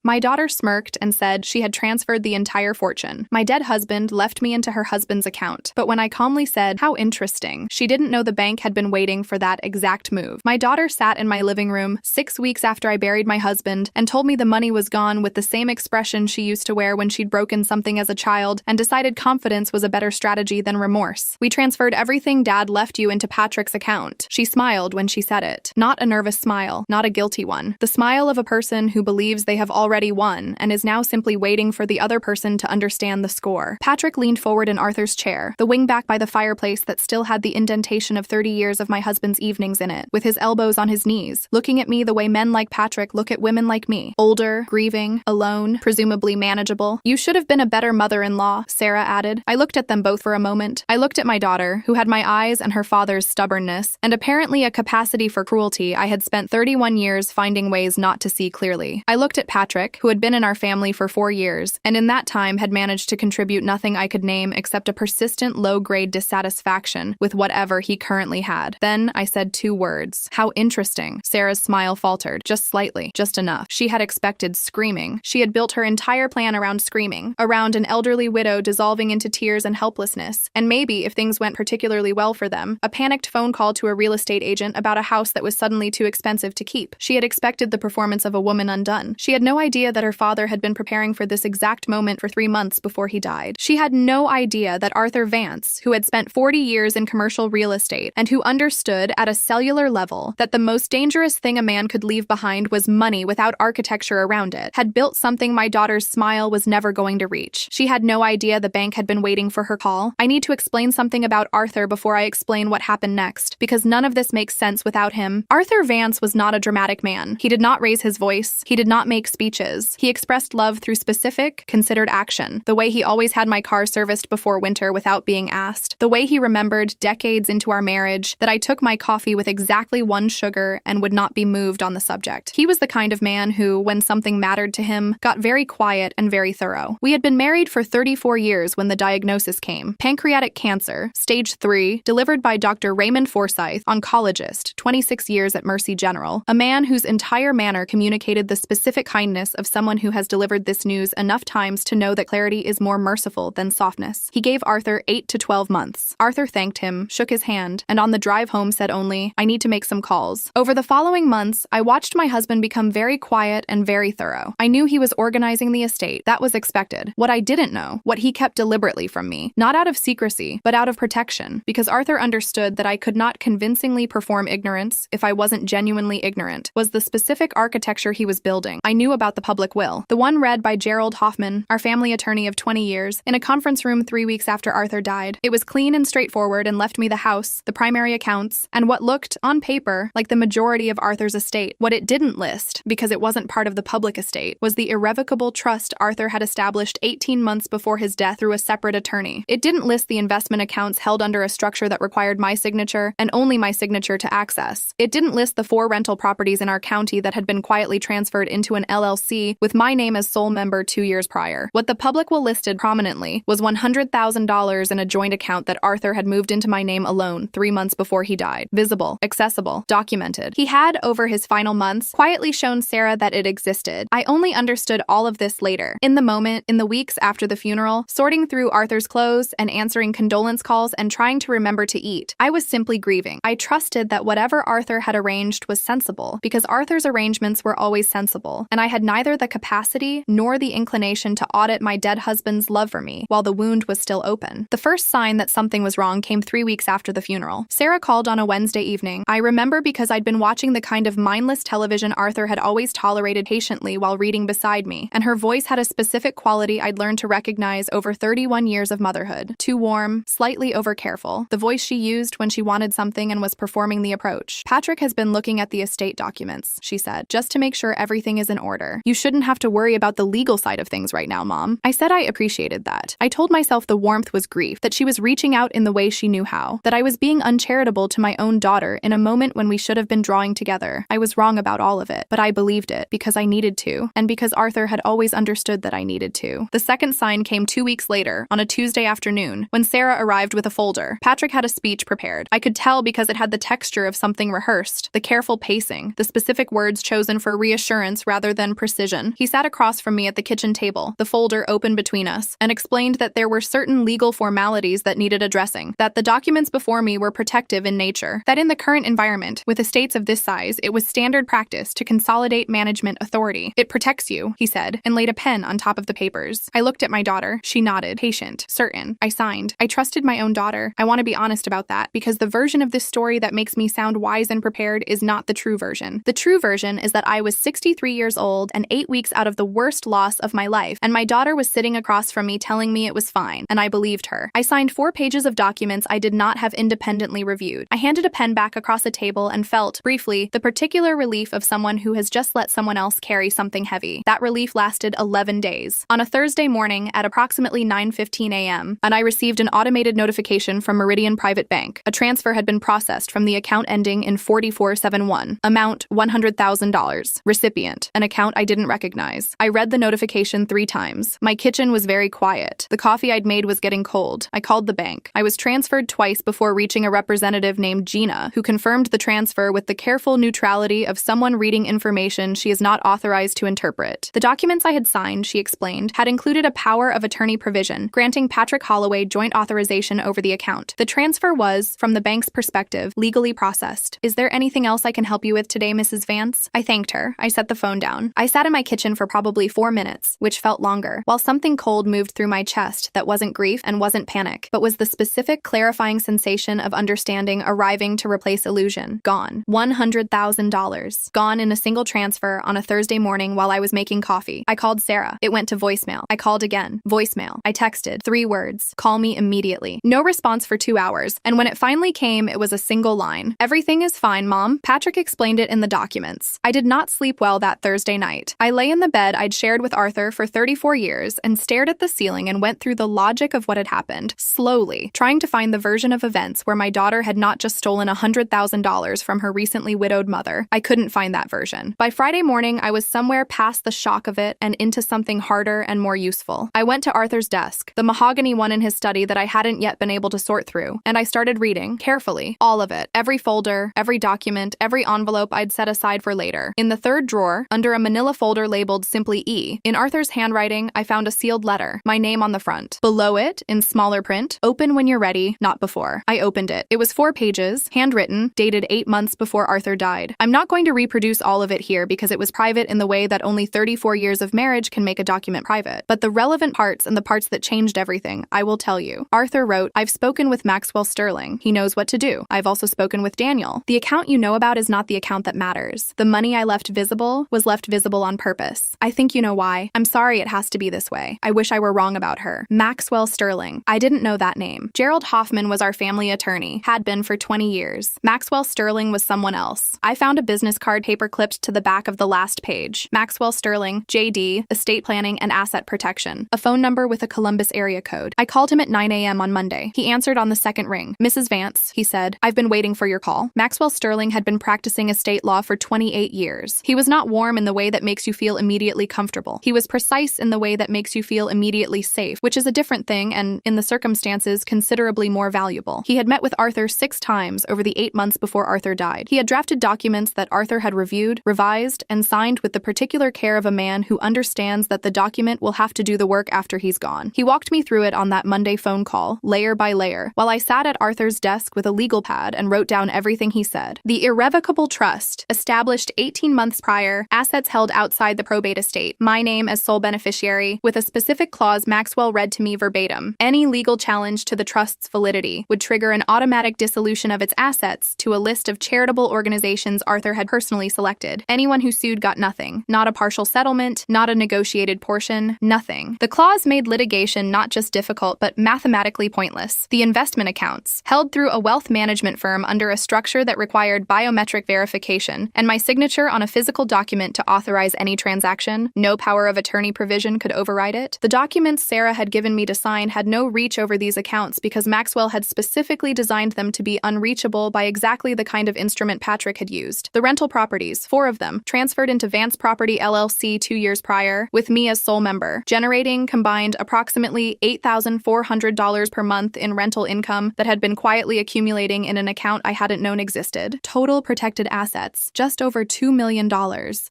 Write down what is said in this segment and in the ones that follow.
My daughter smirked and said she had transferred the entire fortune. My dead husband left me into her husband's account. But when I calmly said, "How interesting," she didn't know the bank had been waiting for that exact move. My daughter sat in my living room 6 weeks after I buried my husband and told me the money was gone with the same expression she used to wear when she'd broken something as a child and decided confidence was a better strategy than remorse. "We transferred everything Dad left you into Patrick's account." She smiled when she said it. Not a nervous smile, not a guilty one. The smile of a person who believes they have already won and is now simply waiting for the other person to understand the score. Patrick leaned forward in Arthur's chair, the wingback by the fireplace that still had the indentation of 30 years of my husband's evenings in it, with his elbows on his knees, looking at me the way men like Patrick look at women like me. Older, grieving, alone, presumably manageable. "You should have been a better mother-in-law," Sarah added. I looked at them both for a moment. I looked at my daughter, who had my eyes and her father's stubbornness, and apparently a capacity for cruelty I had spent 31 years finding ways not to see clearly. I looked at Patrick, who had been in our family for 4 years, and in that time had managed to contribute nothing I could name except a persistent low-grade dissatisfaction with whatever he currently had. Then I said 2 words. "How interesting." Sarah's smile faltered, just slightly, just enough. She had expected screaming. She had built her entire plan around screaming, around an elderly widow dissolving into tears and helplessness, and maybe, if things went particularly well for them, a panicked phone call to a real estate agent about a house that was suddenly too expensive to keep. She had expected the performance of a woman undone. She had no idea that her father had been preparing for this exact moment for 3 months before he died. She had no idea that Arthur Vance, who had spent 40 years in commercial real estate and who understood at a cellular level that the most dangerous thing a man could leave behind was money without architecture around it, had built something my daughter's smile was never going to reach. She had no idea the bank had been waiting for her call. I need to explain something about Arthur before I explain what happened next, because none of this makes sense without him. Arthur Vance was not a dramatic man. He did not raise his voice. He did not make speeches. He expressed love through specific, considered action. The way he always had my car serviced before winter without being asked. The way he remembered, decades into our marriage, that I took my coffee with exactly 1 sugar and would not be moved on the subject. He was the kind of man who, when something mattered to him, got very quiet and very thorough. We had been married for 34 years when the diagnosis came. Pancreatic cancer, stage 3, delivered by Dr. Raymond Forsyth, oncologist, 26 years at Mercy General, a man whose entire manner communicated the specific kindness of someone who has delivered this news enough times to know that clarity is more merciful than softness. He gave Arthur 8 to 12 months. Arthur thanked him, shook his hand, and on the drive home said only, "I need to make some calls." Over the following months, I watched my husband become very quiet and very thorough. I knew he was organizing the estate. That was expected. What I didn't know, what he kept deliberately from me, not out of secrecy, but out of protection, because Arthur understood that I could not convincingly perform ignorance if I wasn't genuinely ignorant, was the specific architecture he was building. I knew about the public will, the one read by Gerald Hoffman, our family attorney of 20 years, in a conference room 3 weeks after Arthur died. It was clean and straightforward and left me the house, the primary accounts, and what looked, on paper, like the majority of Arthur's estate. What it didn't list, because it wasn't part of the public estate, was the irrevocable trust Arthur had established 18 months before his death through a separate attorney. It didn't list the investment accounts held under a structure that required my signature, and only my signature to access. It didn't list the 4 rental properties in our county that had been quietly transferred into an LLC with my name as sole member 2 years prior. What the public will listed prominently was $100,000 in a joint account that Arthur had moved into my name alone 3 months before he died. Visible, accessible, documented. He had, over his final months, quietly shown Sarah that it existed. I only understood all of this later. In the moment, in the weeks after the funeral, sorting through Arthur's clothes and answering condolence calls and trying to remember to eat. I was simply grieving. I trusted that whatever Arthur had arranged was sensible, because Arthur's arrangements were always sensible, and I had neither the capacity nor the inclination to audit my dead husband's love for me while the wound was still open. The first sign that something was wrong came 3 weeks after the funeral. Sarah called on a Wednesday evening. I remember because I'd been watching the kind of mindless television Arthur had always tolerated patiently while reading beside me, and her voice had a specific quality I'd learned to recognize over 31 years of motherhood. Too warm, slightly over-careful. The voice she used when she wanted something and was performing the approach. "Patrick has been looking at the estate documents," she said, "just to make sure everything is in order. You shouldn't have to worry about the legal side of things right now, Mom." I said I appreciated that. I told myself the warmth was grief, that she was reaching out in the way she knew how, that I was being uncharitable to my own daughter in a moment when we should have been drawing together. I was wrong about all of it, but I believed it because I needed to, and because Arthur had always understood that I needed to. The second sign came 2 weeks later, on a Tuesday afternoon, when Sarah arrived with a folder. Patrick had a speech prepared. I could tell because it had the texture of something rehearsed, the careful pacing, the specific words chosen for reassurance rather than precision decision. He sat across from me at the kitchen table, the folder open between us, and explained that there were certain legal formalities that needed addressing, that the documents before me were protective in nature, that in the current environment, with estates of this size, it was standard practice to consolidate management authority. It protects you, he said, and laid a pen on top of the papers. I looked at my daughter. She nodded, patient, certain. I signed. I trusted my own daughter. I want to be honest about that, because the version of this story that makes me sound wise and prepared is not the true version. The true version is that I was 63 years old and 8 weeks out of the worst loss of my life, and my daughter was sitting across from me telling me it was fine, and I believed her. I signed 4 pages of documents I did not have independently reviewed. I handed a pen back across a table and felt, briefly, the particular relief of someone who has just let someone else carry something heavy. That relief lasted 11 days. On a Thursday morning at approximately 9:15 a.m., and I received an automated notification from Meridian Private Bank. A transfer had been processed from the account ending in 4471. Amount $100,000. Recipient, an account I didn't recognize. I read the notification 3 times. My kitchen was very quiet. The coffee I'd made was getting cold. I called the bank. I was transferred twice before reaching a representative named Gina, who confirmed the transfer with the careful neutrality of someone reading information she is not authorized to interpret. The documents I had signed, she explained, had included a power of attorney provision, granting Patrick Holloway joint authorization over the account. The transfer was, from the bank's perspective, legally processed. Is there anything else I can help you with today, Mrs. Vance? I thanked her. I set the phone down. I sat in my kitchen for probably 4 minutes, which felt longer, while something cold moved through my chest that wasn't grief and wasn't panic, but was the specific clarifying sensation of understanding arriving to replace illusion. Gone. $100,000. Gone in a single transfer on a Thursday morning while I was making coffee. I called Sarah. It went to voicemail. I called again. Voicemail. I texted. 3 words. Call me immediately. No response for 2 hours, and when it finally came, it was a single line. Everything is fine, Mom. Patrick explained it in the documents. I did not sleep well that Thursday night. I lay in the bed I'd shared with Arthur for 34 years and stared at the ceiling and went through the logic of what had happened, slowly, trying to find the version of events where my daughter had not just stolen $100,000 from her recently widowed mother. I couldn't find that version. By Friday morning, I was somewhere past the shock of it and into something harder and more useful. I went to Arthur's desk, the mahogany one in his study that I hadn't yet been able to sort through, and I started reading, carefully, all of it, every folder, every document, every envelope I'd set aside for later. In the 3rd drawer, under a manila folder labeled simply E, in Arthur's handwriting, I found a sealed letter, my name on the front. Below it, in smaller print, open when you're ready, not before. I opened it. It was 4 pages, handwritten, dated 8 months before Arthur died. I'm not going to reproduce all of it here because it was private in the way that only 34 years of marriage can make a document private. But the relevant parts and the parts that changed everything, I will tell you. Arthur wrote, I've spoken with Maxwell Sterling. He knows what to do. I've also spoken with Daniel. The account you know about is not the account that matters. The money I left visible was left visible on purpose. I think you know why. I'm sorry it has to be this way. I wish I were wrong about her. Maxwell Sterling. I didn't know that name. Gerald Hoffman was our family attorney. Had been for 20 years. Maxwell Sterling was someone else. I found a business card paper clipped to the back of the last page. Maxwell Sterling, JD, estate planning and asset protection. A phone number with a Columbus area code. I called him at 9 a.m. on Monday. He answered on the 2nd ring. Mrs. Vance, he said, I've been waiting for your call. Maxwell Sterling had been practicing estate law for 28 years. He was not warm in the way that makes you feel immediately comfortable. He was precise in the way that makes you feel immediately safe, which is a different thing and, in the circumstances, considerably more valuable. He had met with Arthur 6 times over the 8 months before Arthur died. He had drafted documents that Arthur had reviewed, revised, and signed with the particular care of a man who understands that the document will have to do the work after he's gone. He walked me through it on that Monday phone call, layer by layer, while I sat at Arthur's desk with a legal pad and wrote down everything he said. The irrevocable trust, established 18 months prior, assets held outside the probate estate, my name as sole beneficiary, with a specific clause Maxwell read to me verbatim. Any legal challenge to the trust's validity would trigger an automatic dissolution of its assets to a list of charitable organizations Arthur had personally selected. Anyone who sued got nothing. Not a partial settlement, not a negotiated portion, nothing. The clause made litigation not just difficult, but mathematically pointless. The investment accounts, held through a wealth management firm under a structure that required biometric verification, and my signature on a physical document to authorize any transaction, no power of attorney provision could override it. The documents Sarah had given me to sign had no reach over these accounts because Maxwell had specifically designed them to be unreachable by exactly the kind of instrument Patrick had used. The rental properties, 4 of them, transferred into Vance Property LLC 2 years prior, with me as sole member, generating combined approximately $8,400 per month in rental income that had been quietly accumulating in an account I hadn't known existed. Total protected assets, just over $2 million.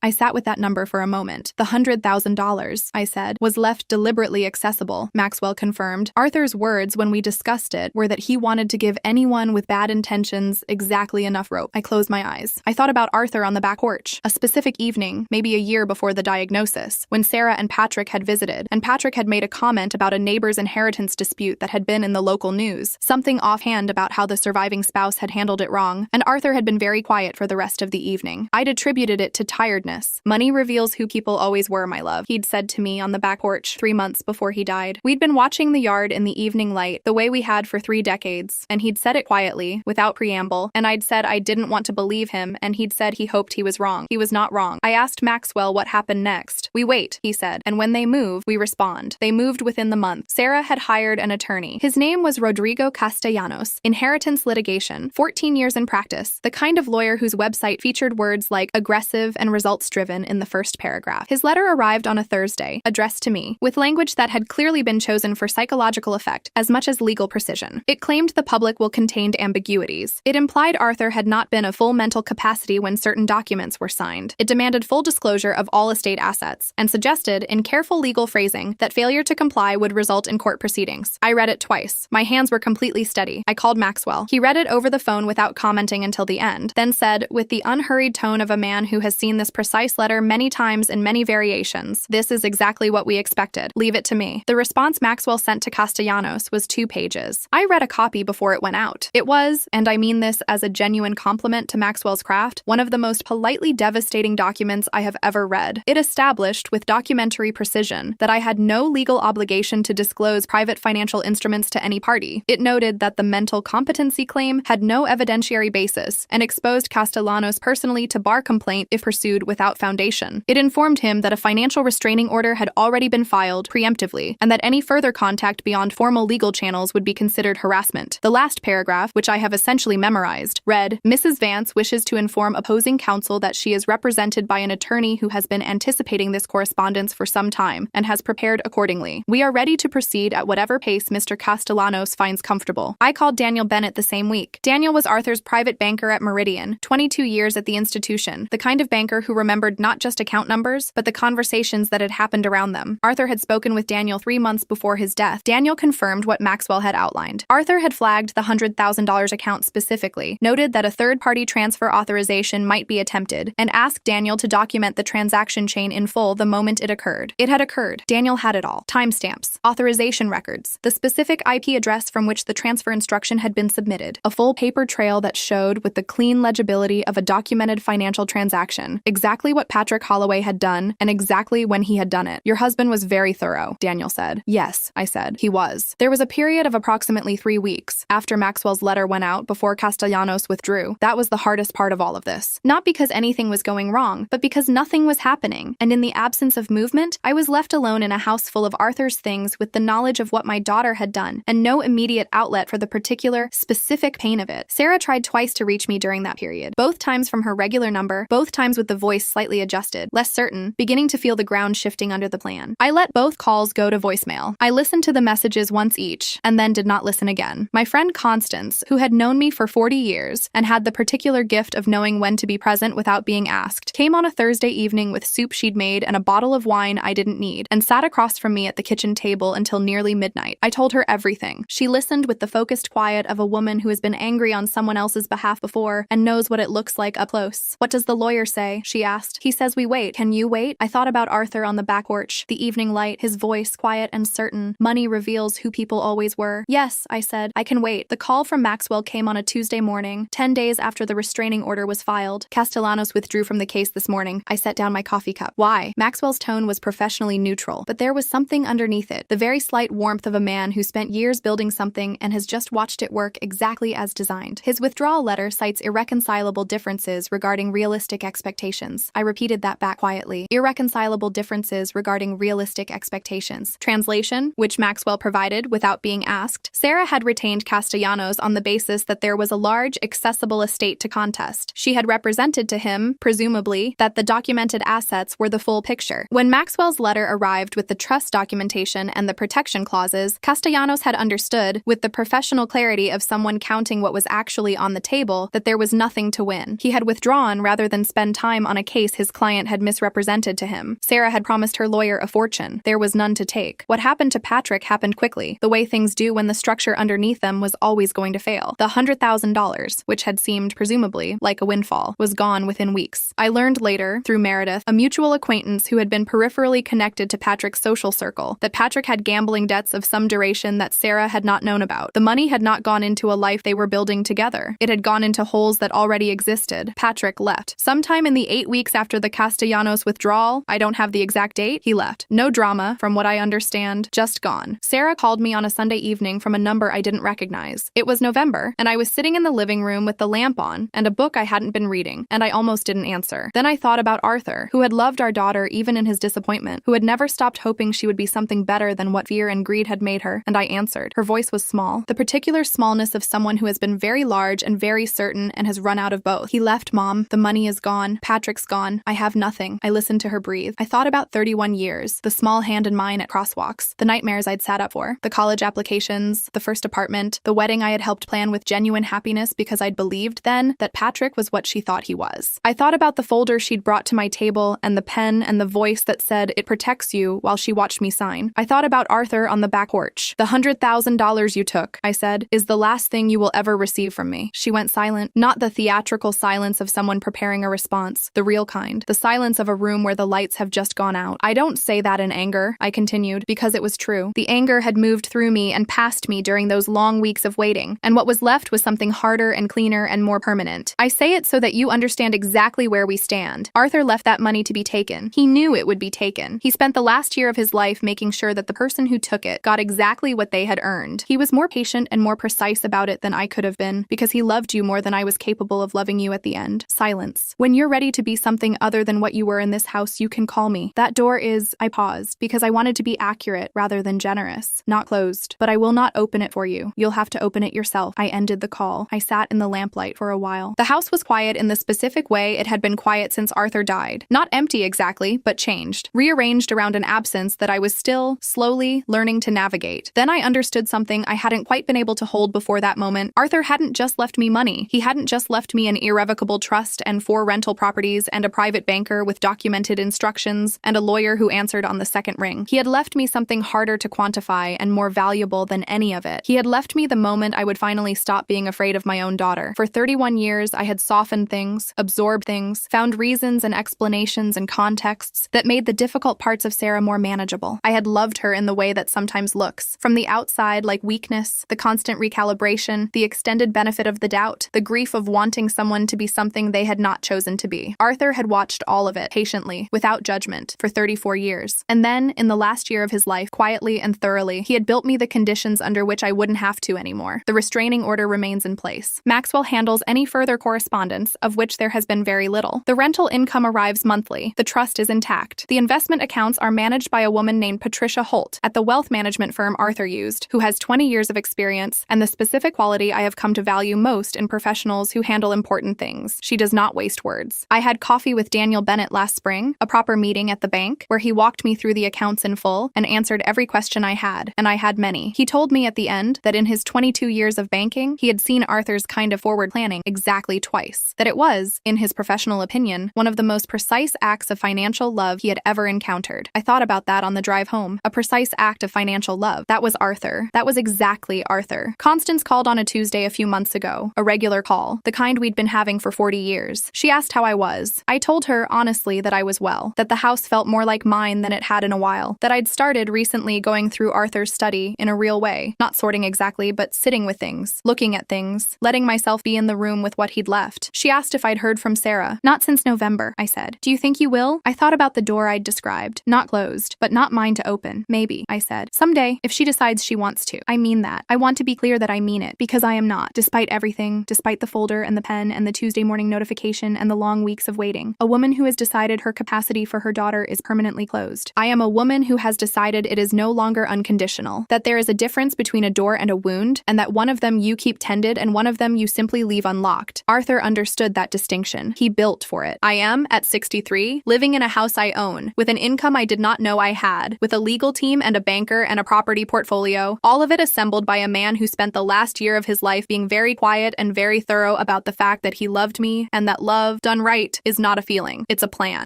I sat with that number for a moment. The $100,000, I said, was left deliberately accessible, Maxwell confirmed. Arthur's words when we discussed it were that he wanted to give anyone with bad intentions exactly enough rope. I closed my eyes. I thought about Arthur on the back porch, a specific evening, maybe a year before the diagnosis, when Sarah and Patrick had visited, and Patrick had made a comment about a neighbor's inheritance dispute that had been in the local news, something offhand about how the surviving spouse had handled it wrong, and Arthur had been very quiet for the rest of the evening. I'd attributed it to tiredness. Money reveals who people always were, my love, he'd said to me on the back porch 3 months before he died. We'd been watching the yard in the evening light, the way we had for 3 decades, and he'd said it quietly, without preamble, and I'd said I didn't want to believe him, and he'd said he hoped he was wrong. He was not wrong. I asked Maxwell what happened next. We wait, he said, and when they move, we respond. They moved within the month. Sarah had hired an attorney. His name was Rodrigo Castellanos. Inheritance litigation, 14 years in practice, the kind of lawyer whose website featured words like aggressive and results-driven in the first paragraph. His letter arrived on a Thursday, addressed to me, with language that had clearly been chosen for psychological effect as much as legal precision. It claimed the public will contained ambiguities. It implied Arthur had not been of full mental capacity when certain documents were signed. It demanded full disclosure of all estate assets, and suggested, in careful legal phrasing, that failure to comply would result in court proceedings. I read it twice. My hands were completely steady. I called Maxwell. He read it over the phone without commenting until the end, then said, with the unhurried tone of a man who has seen this precise letter many times in many variations, "This is exactly what we expected. Leave it to me." The response Maxwell sent to Castellanos was 2 pages. I read a copy before it went out. It was, and I mean this as a genuine compliment to Maxwell's craft, one of the most politely devastating documents I have ever read. It established, with documentary precision, that I had no legal obligation to disclose private financial instruments to any party. It noted that the mental competency claim had no evidentiary basis and exposed Castellanos personally to bar complaint if pursued without foundation. It informed him that a financial restraining order had already been filed preemptively and that any further contact beyond formal legal channels would be considered harassment. The last paragraph, which I have essentially memorized, read, "Mrs. Vance wishes to inform opposing counsel that she is represented by an attorney who has been anticipating this correspondence for some time and has prepared accordingly. We are ready to proceed at whatever pace Mr. Castellanos finds comfortable." I called Daniel Bennett the same week. Daniel was Arthur's private banker at Meridian, 22 years at the institution, the kind of banker who remembered not just account numbers, but the conversations that had happened around them. Arthur had spoken with Daniel 3 months before his death. Daniel confirmed what Maxwell had outlined. Arthur had flagged the $100,000 account specifically, noted that a third-party transfer authorization might be attempted, and asked Daniel to document the transaction chain in full the moment it occurred. It had occurred. Daniel had it all. Timestamps, authorization records, the specific IP address from which the transfer instruction had been submitted, a full paper trail that showed with the clean legibility of a documented financial transaction exactly what Patrick Holloway had done and exactly when he had done it. "Your husband was very thorough," Daniel said. "Yes," I said, "he was." There was a period of approximately 3 weeks after Maxwell's letter went out before Castellanos withdrew. That was the hardest part of all of this. Not because anything was going wrong, but because nothing was happening, and in the absence of movement, I was left alone in a house full of Arthur's things with the knowledge of what my daughter had done, and no immediate outlet for the particular, specific pain of it. Sarah tried twice to reach me during that period, both times from her regular number, both times with the voice slightly adjusted, less certain, beginning to feel the ground shifting under the plan. I let both calls go to voicemail. I listened to the messages once each, and then did not listen again. My friend Constance, who had known me for 40 years, and had the particular gift of knowing when to be present without being asked, came on a Thursday evening with soup she'd made and a bottle of wine I didn't need, and sat across from me at the kitchen table until nearly midnight. I told her everything. She listened with the focused quiet of a woman who has been angry on someone else's behalf before and knows what it looks like up close. "What does the lawyer say?" she asked. "He says we wait. Can you wait?" I thought about Arthur on the back porch, the evening light, his voice quiet and certain. Money reveals who people always were. "Yes," I said, "I can wait." The call from Maxwell came on a Tuesday morning, 10 days after the restraining order was filed. "Castellanos withdrew from the case this morning." I set down my coffee cup. "Why?" Maxwell's tone was professionally neutral, but there was something underneath it, the very slight warmth of a man who spent years building something and has just watched it work exactly as designed. His withdrawal letter cites irreconcilable differences regarding realistic expectations. I repeated that back quietly. Irreconcilable differences regarding realistic expectations. Translation, which Maxwell provided without being asked. Sarah had retained Castellanos on the basis that there was a large, accessible estate to contest. She had represented to him, presumably, that the documented assets were the full picture. When Maxwell's letter arrived with the trust documentation and the protection clauses, Castellanos had understood, with the professional clarity of someone counting what was actually on the table, that there was nothing to win. He had withdrawn rather than spend time on a case his client client had misrepresented to him. Sarah had promised her lawyer a fortune. There was none to take. What happened to Patrick happened quickly, the way things do when the structure underneath them was always going to fail. The $100,000, which had seemed, presumably, like a windfall, was gone within weeks. I learned later, through Meredith, a mutual acquaintance who had been peripherally connected to Patrick's social circle, that Patrick had gambling debts of some duration that Sarah had not known about. The money had not gone into a life they were building together. It had gone into holes that already existed. Patrick left. Sometime in the 8 weeks after the Castellanos withdrawal, I don't have the exact date, he left. No drama, from what I understand, just gone. Sarah called me on a Sunday evening from a number I didn't recognize. It was November, and I was sitting in the living room with the lamp on and a book I hadn't been reading, and I almost didn't answer. Then I thought about Arthur, who had loved our daughter even in his disappointment, who had never stopped hoping she would be something better than what fear and greed had made her, and I answered. Her voice was small, the particular smallness of someone who has been very large and very certain and has run out of both. He left, Mom. The money is gone. Patrick's gone. I have nothing. I listened to her breathe. I thought about 31 years, the small hand in mine at crosswalks, the nightmares I'd sat up for, the college applications, the first apartment, the wedding I had helped plan with genuine happiness because I'd believed then that Patrick was what she thought he was. I thought about the folder she'd brought to my table and the pen and the voice that said, "It protects you," while she watched me sign. I thought about Arthur on the back porch. "The $100,000 you took," I said, "is the last thing you will ever receive from me." She went silent, not the theatrical silence of someone preparing a response, the real kind, the silence of a room where the lights have just gone out. I don't say that in anger, I continued, because it was true. The anger had moved through me and past me during those long weeks of waiting, and what was left was something harder and cleaner and more permanent. I say it so that you understand exactly where we stand. Arthur left that money to be taken. He knew it would be taken. He spent the last year of his life making sure that the person who took it got exactly what they had earned. He was more patient and more precise about it than I could have been, because he loved you more than I was capable of loving you at the end. Silence. When you're ready to be something other than what you were in this house, you can call me. That door is, I paused, because I wanted to be accurate rather than generous. Not closed. But I will not open it for you. You'll have to open it yourself. I ended the call. I sat in the lamplight for a while. The house was quiet in the specific way it had been quiet since Arthur died. Not empty exactly, but changed. Rearranged around an absence that I was still, slowly, learning to navigate. Then I understood something I hadn't quite been able to hold before that moment. Arthur hadn't just left me money. He hadn't just left me an irrevocable trust and 4 rental properties and a private banker with documented instructions and a lawyer who answered on the second ring. He had left me something harder to quantify and more valuable than any of it. He had left me the moment I would finally stop being afraid of my own daughter. For 31 years, I had softened things, absorbed things, found reasons and explanations and contexts that made the difficult parts of Sarah more manageable. I had loved her in the way that sometimes looks. From the outside, like weakness, the constant recalibration, the extended benefit of the doubt, the grief of wanting someone to be something they had not chosen to be. Arthur had watched all of it, patiently, without judgment, for 34 years. And then, in the last year of his life, quietly and thoroughly, he had built me the conditions under which I wouldn't have to anymore. The restraining order remains in place. Maxwell handles any further correspondence, of which there has been very little. The rental income arrives monthly. The trust is intact. The investment accounts are managed by a woman named Patricia Holt at the wealth management firm Arthur used, who has 20 years of experience and the specific quality I have come to value most in professionals who handle important things. She does not waste words. I had coffee with Daniel Bennett last spring, a proper meeting at the bank, where he walked me through the accounts in full and answered every question I had, and I had many. He told me at the end that in his 22 years of banking, he had seen Arthur's kind of forward planning exactly twice. That it was, in his professional opinion, one of the most precise acts of financial love he had ever encountered. I thought about that on the drive home. A precise act of financial love. That was Arthur. That was exactly Arthur. Constance called on a Tuesday a few months ago. A regular call. The kind we'd been having for 40 years. She asked how I was. I told her, honestly, that I was well. That the house felt more like mine than it had in a while. That I'd started recently going through Arthur's study in a real way. Not sorting exactly, but sitting with things. Looking at things. Letting myself be in the room with what he'd left. She asked if I'd heard from Sarah. Not since November, I said. Do you think you will? I thought about the door I'd described. Not closed, but not mine to open. Maybe, I said. Someday, if she decides she wants to. I mean that. I want to be clear that I mean it, because I am not. Despite everything, despite the folder and the pen and the Tuesday morning notification and the long weeks of waiting. A woman who has decided her capacity for her daughter is permanently closed. I am a woman who has decided it is no longer unconditional. That there is a difference between a door and a wound, and that one of them you keep tended and one of them you simply leave unlocked. Arthur understood that distinction. He built for it. I am, at 63, living in a house I own, with an income I did not know I had, with a legal team and a banker and a property portfolio, all of it assembled by a man who spent the last year of his life being very quiet and very thorough about the fact that he loved me, and that love, done right, is not a feeling, it's a plan.